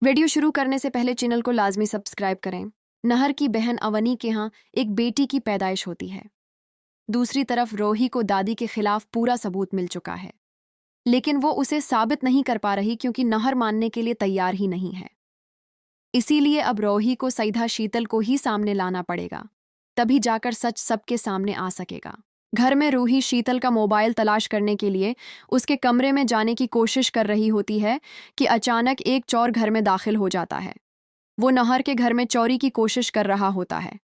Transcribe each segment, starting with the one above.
Video शुरू करने से पहले चैनल को लाजमी सब्सक्राइब करें। नहर की बहन अवनी के यहाँ एक बेटी की पैदाइश होती है। दूसरी तरफ रोही को दादी के खिलाफ पूरा सबूत मिल चुका है, लेकिन वो उसे साबित नहीं कर पा रही क्योंकि नहर मानने के लिए तैयार ही नहीं है। इसीलिए अब रोही को सईदा शीतल को ही सामने लाना पड़ेगा, तभी जाकर सच सबके सामने आ सकेगा। घर में रूही शीतल का मोबाइल तलाश करने के लिए उसके कमरे में जाने की कोशिश कर रही होती है कि अचानक एक चोर घर में दाखिल हो जाता है। वो नहर के घर में चोरी की कोशिश कर रहा होता है।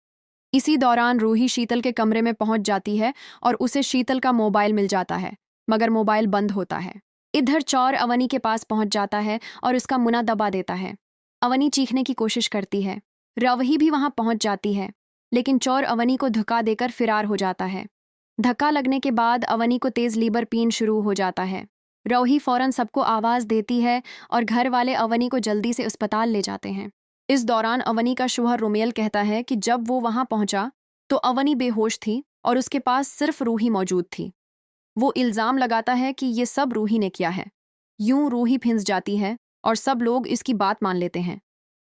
इसी दौरान रूही शीतल के कमरे में पहुंच जाती है और उसे शीतल का मोबाइल मिल जाता है, मगर मोबाइल बंद होता है। इधर चोर अवनी के पास पहुंच जाता है और उसका मुना दबा देता है। अवनी चीखने की कोशिश करती है। रोही भी वहां पहुंच जाती है, लेकिन चोर अवनी को धक्का देकर फिरार हो जाता है। धक्का लगने के बाद अवनी को तेज लीवर पीन शुरू हो जाता है। रोही फौरन सबको आवाज देती है और घर वाले अवनी को जल्दी से अस्पताल ले जाते हैं। इस दौरान अवनी का शौहर रोमेल कहता है कि जब वो वहां पहुंचा तो अवनी बेहोश थी और उसके पास सिर्फ रूही मौजूद थी। वो इल्जाम लगाता है कि ये सब रूही ने किया है। यूं रूही फिंस जाती है और सब लोग इसकी बात मान लेते हैं।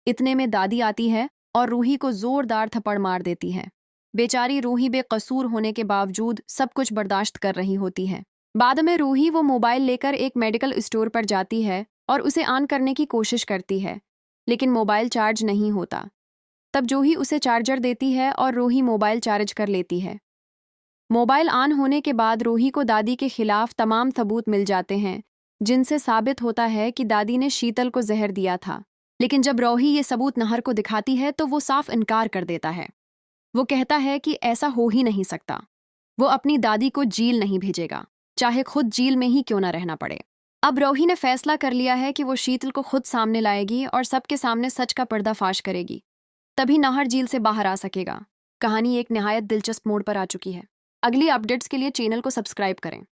इतने में दादी आती है और रूही को जोरदार थप्पड़ मार देती है। बेचारी रूही बेकसूर होने के बावजूद सब कुछ बर्दाश्त कर रही होती है। बाद में रूही वो मोबाइल लेकर एक मेडिकल स्टोर पर जाती है और उसे ऑन करने की कोशिश करती है, लेकिन मोबाइल चार्ज नहीं होता। तब जूही उसे चार्जर देती है और रूही मोबाइल चार्ज कर लेती है। मोबाइल ऑन होने के बाद रूही को दादी के खिलाफ तमाम सबूत मिल जाते हैं, जिनसे साबित होता है कि दादी ने शीतल को जहर दिया था। लेकिन जब रोही ये सबूत नहर को दिखाती है तो वो साफ इनकार कर देता है। वो कहता है कि ऐसा हो ही नहीं सकता। वो अपनी दादी को जेल नहीं भेजेगा, चाहे खुद जेल में ही क्यों ना रहना पड़े। अब रोही ने फैसला कर लिया है कि वो शीतल को खुद सामने लाएगी और सबके सामने सच का पर्दाफाश करेगी, तभी नहर जेल से बाहर आ सकेगा। कहानी एक निहायत दिलचस्प मोड़ पर आ चुकी है। अगली अपडेट्स के लिए चैनल को सब्सक्राइब करें।